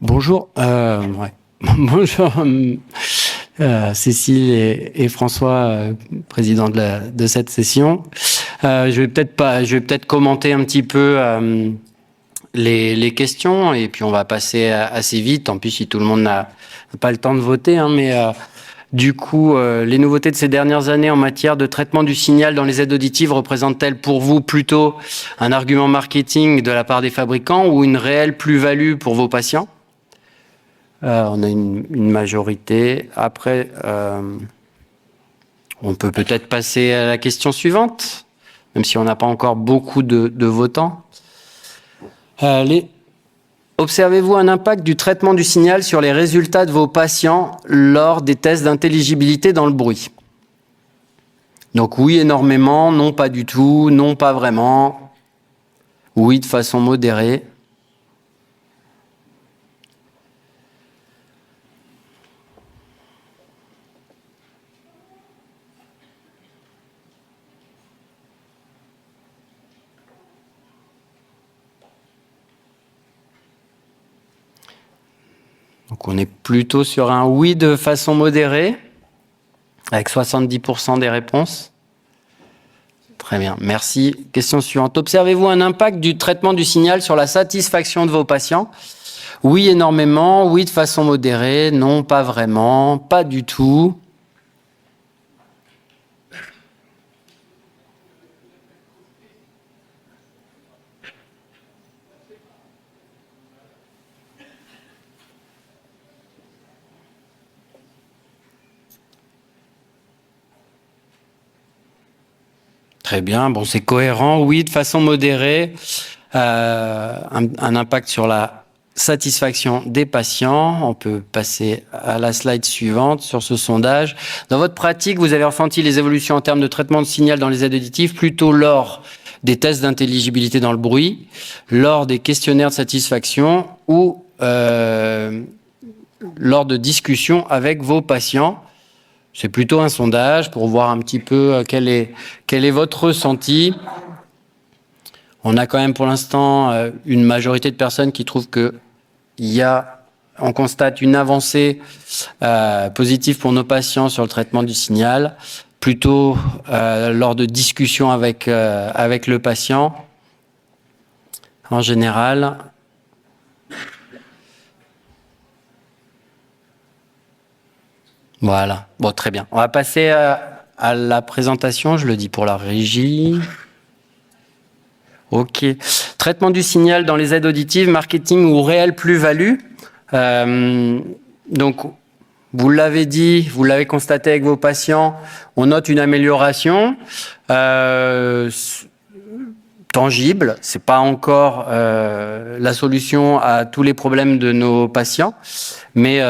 Bonjour, ouais. Bonjour Cécile et François, président de cette session. Je vais peut-être commenter un petit peu les questions et puis on va passer assez vite. Tant pis si tout le monde n'a pas le temps de voter, hein, mais du coup, les nouveautés de ces dernières années en matière de traitement du signal dans les aides auditives représentent-elles pour vous plutôt un argument marketing de la part des fabricants ou une réelle plus-value pour vos patients ? On a une majorité. Après, on peut peut-être passer à la question suivante, même si on n'a pas encore beaucoup de votants. Observez-vous un impact du traitement du signal sur les résultats de vos patients lors des tests d'intelligibilité dans le bruit? Donc oui, énormément, non, pas du tout, non, pas vraiment, oui, de façon modérée. Donc on est plutôt sur un oui de façon modérée, avec 70% des réponses. Très bien, merci. Question suivante. Observez-vous un impact du traitement du signal sur la satisfaction de vos patients? Oui, énormément. Oui, de façon modérée. Non, pas vraiment. Pas du tout. Très bien. Bon, c'est cohérent. Oui, de façon modérée. Un impact sur la satisfaction des patients. On peut passer à la slide suivante sur ce sondage. Dans votre pratique, vous avez ressenti les évolutions en termes de traitement de signal dans les aides auditives plutôt lors des tests d'intelligibilité dans le bruit, lors des questionnaires de satisfaction ou lors de discussions avec vos patients? C'est plutôt un sondage pour voir un petit peu quel est votre ressenti. On a quand même pour l'instant une majorité de personnes qui trouvent on constate une avancée positive pour nos patients sur le traitement du signal, plutôt lors de discussions avec le patient. En général, voilà. Bon, très bien. On va passer à la présentation. Je le dis pour la régie. Ok. Traitement du signal dans les aides auditives, marketing ou réelle plus-value. Donc, vous l'avez dit, vous l'avez constaté avec vos patients, on note une amélioration tangible. C'est pas encore la solution à tous les problèmes de nos patients, mais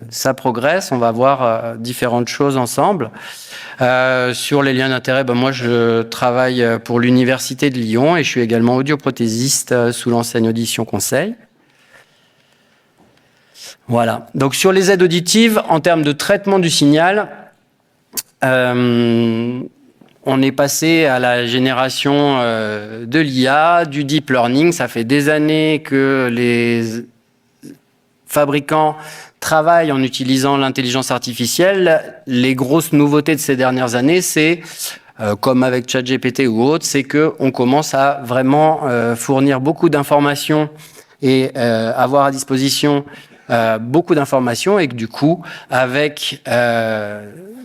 ça progresse. On va voir différentes choses ensemble. Sur les liens d'intérêt, moi je travaille pour l'Université de Lyon et je suis également audioprothésiste sous l'enseigne Audition Conseil. Voilà. Donc sur les aides auditives, en termes de traitement du signal, on est passé à la génération de l'IA, du deep learning. Ça fait des années que les fabricants travaillent en utilisant l'intelligence artificielle. Les grosses nouveautés de ces dernières années, c'est, comme avec ChatGPT ou autre, c'est qu'on commence à vraiment fournir beaucoup d'informations et avoir à disposition beaucoup d'informations et que du coup, avec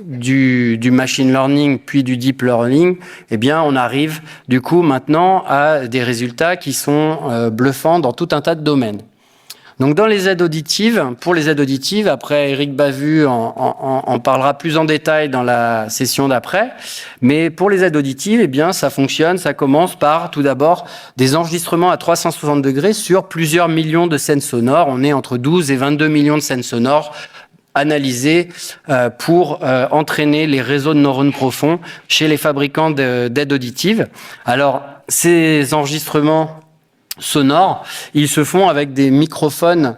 du machine learning puis du deep learning, eh bien, on arrive du coup maintenant à des résultats qui sont bluffants dans tout un tas de domaines. Donc dans les aides auditives, pour les aides auditives, après Eric Bavu en parlera plus en détail dans la session d'après, mais pour les aides auditives, eh bien ça fonctionne, ça commence par tout d'abord des enregistrements à 360 degrés sur plusieurs millions de scènes sonores. On est entre 12 et 22 millions de scènes sonores analysées pour entraîner les réseaux de neurones profonds chez les fabricants d'aides auditives. Alors ces enregistrements sonores, ils se font avec des microphones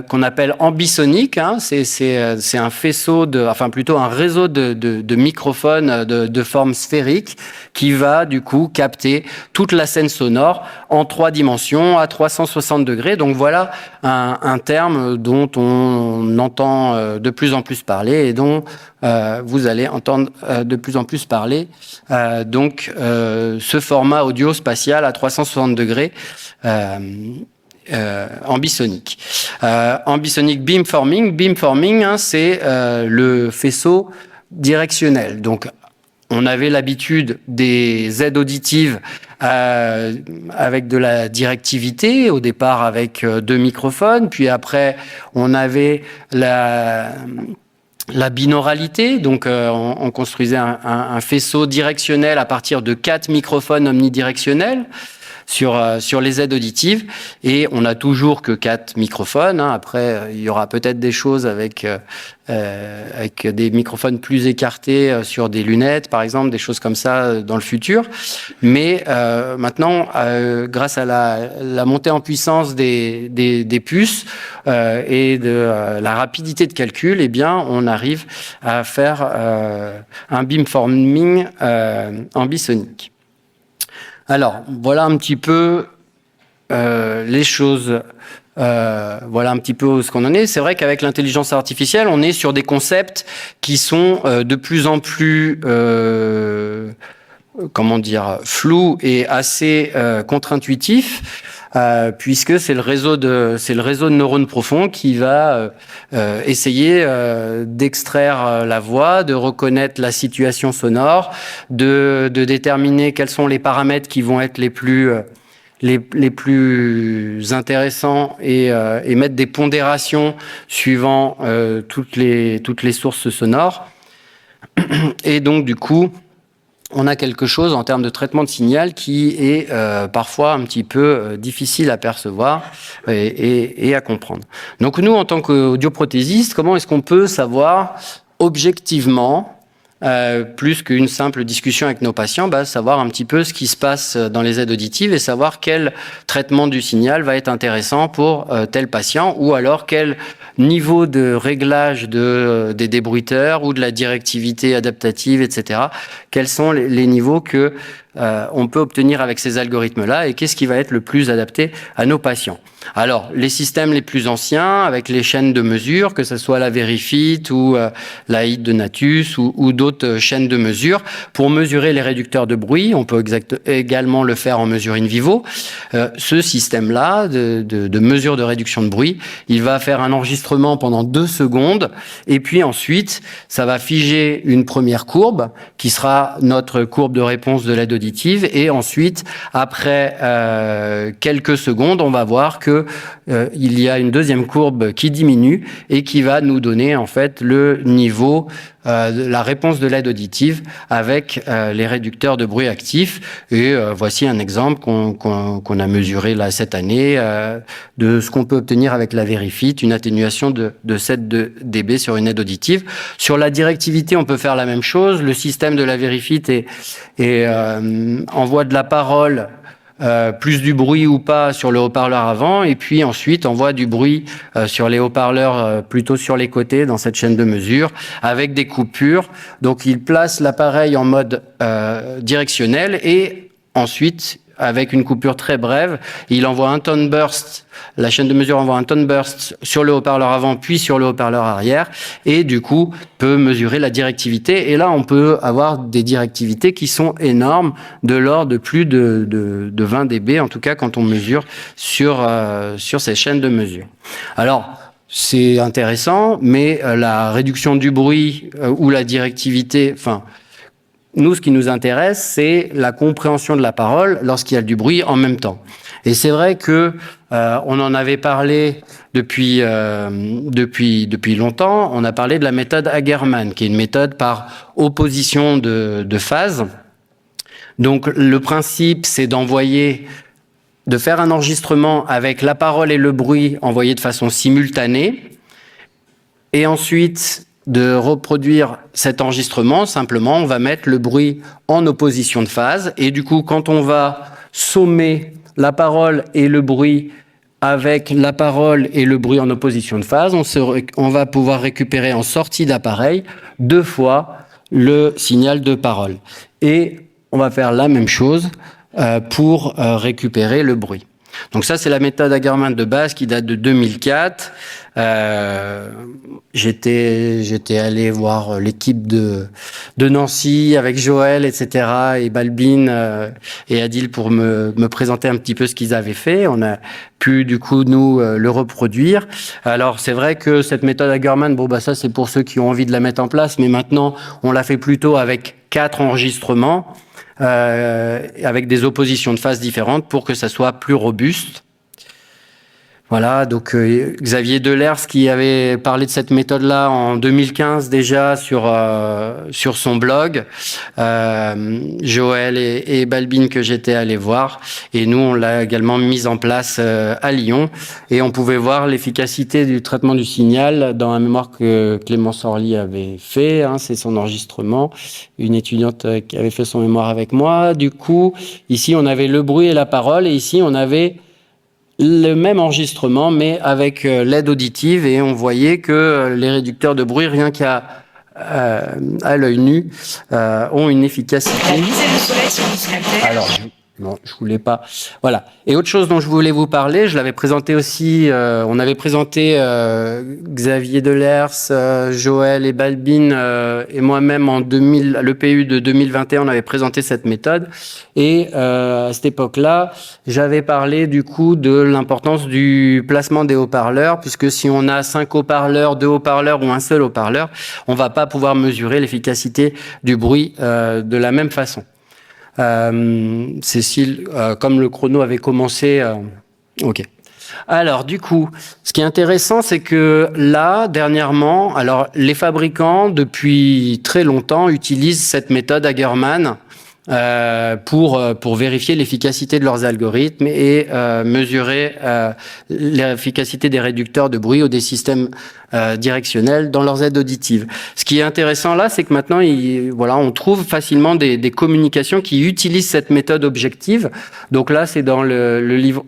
qu'on appelle ambisoniques. Hein. C'est un faisceau enfin plutôt un réseau de microphones de forme sphérique qui va du coup capter toute la scène sonore en 3 dimensions à 360 degrés. Donc voilà un terme dont on entend de plus en plus parler et dont vous allez entendre de plus en plus parler. Ce format audio spatial à 360 degrés ambisonique. Ambisonic beamforming. Beamforming, hein, c'est le faisceau directionnel. Donc, on avait l'habitude des aides auditives avec de la directivité, au départ avec 2 microphones, puis après, on avait la binauralité, donc on construisait un faisceau directionnel à partir de 4 microphones omnidirectionnels sur les aides auditives, et on n'a toujours que 4 microphones. Hein. Après, il y aura peut-être des choses avec des microphones plus écartés sur des lunettes, par exemple, des choses comme ça dans le futur. Mais maintenant, grâce à la montée en puissance des puces et de la rapidité de calcul, eh bien, on arrive à faire un beamforming ambisonique. Alors, voilà un petit peu les choses, voilà un petit peu ce qu'on en est. C'est vrai qu'avec l'intelligence artificielle, on est sur des concepts qui sont de plus en plus, flous et assez contre-intuitifs. Puisque c'est le réseau de neurones profonds qui va essayer d'extraire la voix, de reconnaître la situation sonore, de déterminer quels sont les paramètres qui vont être les plus intéressants et mettre des pondérations suivant toutes les sources sonores. Et donc du coup, on a quelque chose en termes de traitement de signal qui est parfois un petit peu difficile à percevoir et à comprendre. Donc nous, en tant qu'audioprothésistes, comment est-ce qu'on peut savoir objectivement, plus qu'une simple discussion avec nos patients, savoir un petit peu ce qui se passe dans les aides auditives et savoir quel traitement du signal va être intéressant pour tel patient, ou alors quel niveau de réglage des débruiteurs ou de la directivité adaptative, etc. Quels sont les niveaux que on peut obtenir avec ces algorithmes-là, et qu'est-ce qui va être le plus adapté à nos patients. Alors, les systèmes les plus anciens, avec les chaînes de mesure, que ce soit la Verifit ou la HIT de Natus ou d'autres chaînes de mesure, pour mesurer les réducteurs de bruit, on peut également le faire en mesure in vivo. Ce système-là de mesure de réduction de bruit, il va faire un enregistrement pendant 2 secondes, et puis ensuite, ça va figer une première courbe, qui sera notre courbe de réponse de l'aide auditive, et ensuite, après quelques secondes, on va voir que il y a une deuxième courbe qui diminue et qui va nous donner en fait le niveau de la réponse de l'aide auditive avec les réducteurs de bruit actifs. Et voici un exemple qu'on a mesuré là cette année de ce qu'on peut obtenir avec la Verifit, une atténuation de 7 dB sur une aide auditive. Sur la directivité, on peut faire la même chose. Le système de la Verifit envoie de la parole, plus du bruit ou pas sur le haut-parleur avant, et puis ensuite envoie du bruit sur les haut-parleurs plutôt sur les côtés dans cette chaîne de mesure, avec des coupures. Donc il place l'appareil en mode directionnel, et ensuite, avec une coupure très brève, il envoie un tone burst. La chaîne de mesure envoie un tone burst sur le haut-parleur avant, puis sur le haut-parleur arrière, et du coup peut mesurer la directivité. Et là, on peut avoir des directivités qui sont énormes, de l'ordre de plus de 20 dB, en tout cas quand on mesure sur ces chaînes de mesure. Alors, c'est intéressant, mais la réduction du bruit ou la directivité, nous, ce qui nous intéresse, c'est la compréhension de la parole lorsqu'il y a du bruit en même temps. Et c'est vrai que on en avait parlé depuis longtemps. On a parlé de la méthode Hagerman, qui est une méthode par opposition de phase. Donc, le principe, c'est de faire un enregistrement avec la parole et le bruit envoyés de façon simultanée, et ensuite de reproduire cet enregistrement. Simplement, on va mettre le bruit en opposition de phase, et du coup, quand on va sommer la parole et le bruit avec la parole et le bruit en opposition de phase. On va pouvoir récupérer en sortie d'appareil 2 fois le signal de parole. Et on va faire la même chose pour récupérer le bruit. Donc ça, c'est la méthode Hagerman de base qui date de 2004. J'étais allé voir l'équipe de Nancy avec Joël, etc. et Balbine et Adil pour me présenter un petit peu ce qu'ils avaient fait. On a pu du coup nous le reproduire. Alors c'est vrai que cette méthode Hagerman, bon bah ça c'est pour ceux qui ont envie de la mettre en place, mais maintenant on l'a fait plutôt avec 4 enregistrements. Avec des oppositions de phase différentes pour que ça soit plus robuste. Voilà, donc Xavier Delers qui avait parlé de cette méthode-là en 2015 déjà sur son blog, Joël et Balbine que j'étais allé voir, et nous on l'a également mise en place à Lyon, et on pouvait voir l'efficacité du traitement du signal dans un mémoire que Clémence Orly avait fait, hein, c'est son enregistrement, une étudiante qui avait fait son mémoire avec moi. Du coup, ici on avait le bruit et la parole, et ici on avait le même enregistrement, mais avec l'aide auditive, et on voyait que les réducteurs de bruit, rien qu'à l'œil nu, ont une efficacité. Alors, non, je voulais pas. Voilà. Et autre chose dont je voulais vous parler, je l'avais présenté aussi, on avait présenté Xavier Delers, Joël et Balbine et moi-même en 2000, l'EPU de 2021, on avait présenté cette méthode. Et à cette époque-là, j'avais parlé du coup de l'importance du placement des haut-parleurs, puisque si on a 5 haut-parleurs, 2 haut-parleurs ou un seul haut-parleur, on va pas pouvoir mesurer l'efficacité du bruit de la même façon. Cécile, comme le chrono avait commencé, ok. Alors, du coup, ce qui est intéressant, c'est que là, dernièrement, alors les fabricants, depuis très longtemps, utilisent cette méthode Hagerman pour vérifier l'efficacité de leurs algorithmes et mesurer l'efficacité des réducteurs de bruit ou des systèmes directionnels dans leurs aides auditives. Ce qui est intéressant là, c'est que maintenant, on trouve facilement des communications qui utilisent cette méthode objective. Donc là, c'est dans le livre...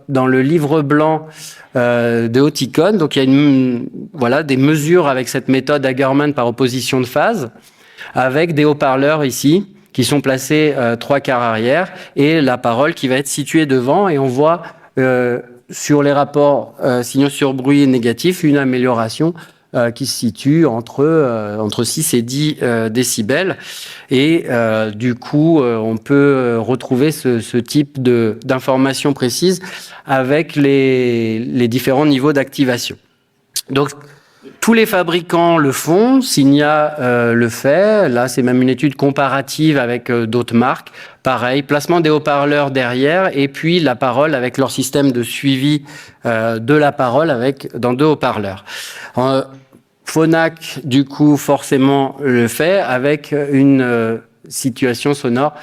dans le livre blanc de Oticon. Donc il y a des mesures avec cette méthode Hagerman par opposition de phase, avec des haut-parleurs ici qui sont placés 3 quarts arrière et la parole qui va être située devant, et on voit sur les rapports signaux sur bruit négatifs une amélioration qui se situe entre 6 et 10 décibels. Et du coup, on peut retrouver ce type d'informations précises avec les différents niveaux d'activation. Donc, tous les fabricants le font, Signia le fait, là c'est même une étude comparative avec d'autres marques. Pareil, placement des haut-parleurs derrière, et puis la parole avec leur système de suivi de la parole dans 2 haut-parleurs. Phonak, du coup, forcément le fait avec une situation sonore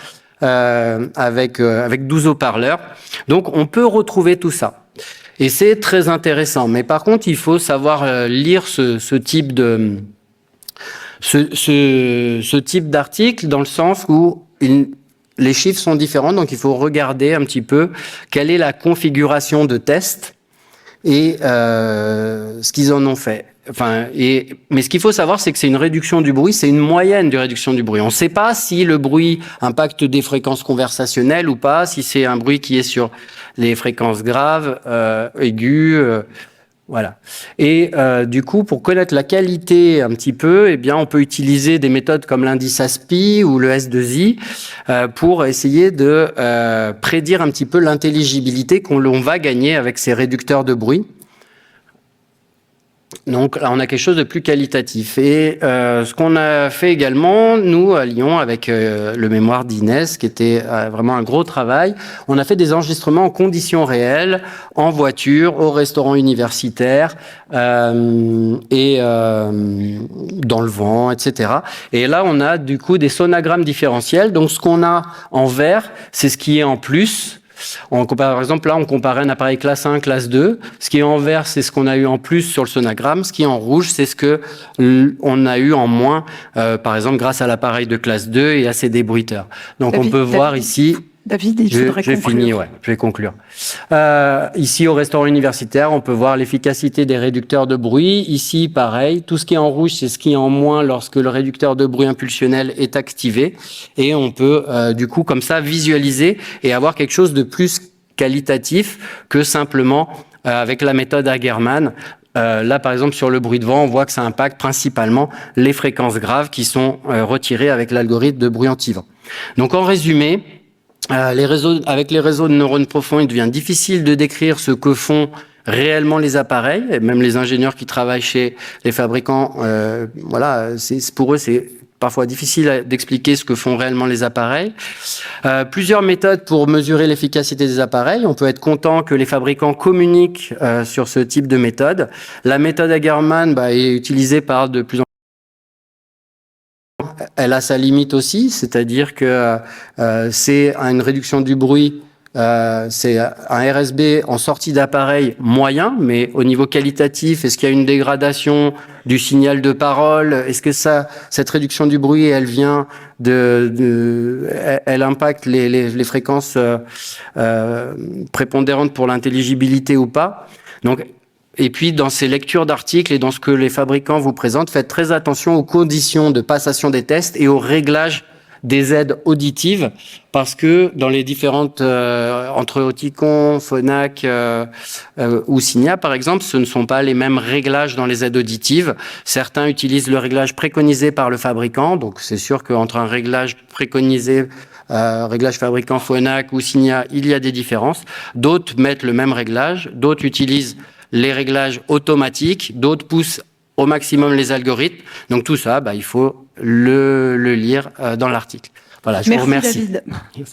avec 12 haut-parleurs. Donc on peut retrouver tout ça. Et c'est très intéressant. Mais par contre, il faut savoir lire ce type d'article, dans le sens où les chiffres sont différents. Donc, il faut regarder un petit peu quelle est la configuration de test et ce qu'ils en ont fait. Mais ce qu'il faut savoir, c'est que c'est une réduction du bruit, c'est une moyenne de réduction du bruit. On ne sait pas si le bruit impacte des fréquences conversationnelles ou pas, si c'est un bruit qui est sur les fréquences graves, aiguës, voilà. Et du coup, pour connaître la qualité un petit peu, eh bien, on peut utiliser des méthodes comme l'indice ASPI ou le S2I pour essayer de prédire un petit peu l'intelligibilité qu'on va gagner avec ces réducteurs de bruit. Donc là, on a quelque chose de plus qualitatif. Et ce qu'on a fait également, nous, à Lyon, avec le mémoire d'Inès, qui était vraiment un gros travail, on a fait des enregistrements en conditions réelles, en voiture, au restaurant universitaire, et dans le vent, etc. Et là, on a du coup des sonagrammes différentiels. Donc ce qu'on a en vert, c'est ce qui est en plus. Par exemple, là, on comparait un appareil classe 1, classe 2. Ce qui est en vert, c'est ce qu'on a eu en plus sur le sonagramme. Ce qui est en rouge, c'est ce que on a eu en moins, par exemple, grâce à l'appareil de classe 2 et à ses débruiteurs. Donc, on peut voir ici David, il faudrait conclure. J'ai fini, ouais, je vais conclure. Ici, au restaurant universitaire, on peut voir l'efficacité des réducteurs de bruit. Ici, pareil, tout ce qui est en rouge, c'est ce qui est en moins lorsque le réducteur de bruit impulsionnel est activé. Et on peut, du coup, comme ça, visualiser et avoir quelque chose de plus qualitatif que simplement avec la méthode Hagerman. Là, par exemple, sur le bruit de vent, on voit que ça impacte principalement les fréquences graves qui sont retirées avec l'algorithme de bruit anti-vent. Donc, en résumé, avec les réseaux de neurones profonds, il devient difficile de décrire ce que font réellement les appareils, et même les ingénieurs qui travaillent chez les fabricants, voilà, pour eux, c'est parfois difficile d'expliquer ce que font réellement les appareils. Plusieurs méthodes pour mesurer l'efficacité des appareils. On peut être content que les fabricants communiquent sur ce type de méthode. La méthode Hagerman est utilisée par de plus en plus. Elle a sa limite aussi, c'est-à-dire que c'est une réduction du bruit, c'est un RSB en sortie d'appareil moyen, mais au niveau qualitatif, est-ce qu'il y a une dégradation du signal de parole? Est-ce que cette réduction du bruit, elle vient elle impacte les fréquences prépondérantes pour l'intelligibilité ou pas? Donc, et puis, dans ces lectures d'articles et dans ce que les fabricants vous présentent, faites très attention aux conditions de passation des tests et au réglage des aides auditives, parce que dans les différentes, entre Oticon, Phonak ou Signia, par exemple, ce ne sont pas les mêmes réglages dans les aides auditives. Certains utilisent le réglage préconisé par le fabricant, donc c'est sûr qu'entre un réglage préconisé réglage fabricant Phonak ou Signia, il y a des différences. D'autres mettent le même réglage, d'autres utilisent les réglages automatiques, d'autres poussent au maximum les algorithmes. Donc tout ça, il faut le lire dans l'article. Voilà, je vous remercie. Merci David.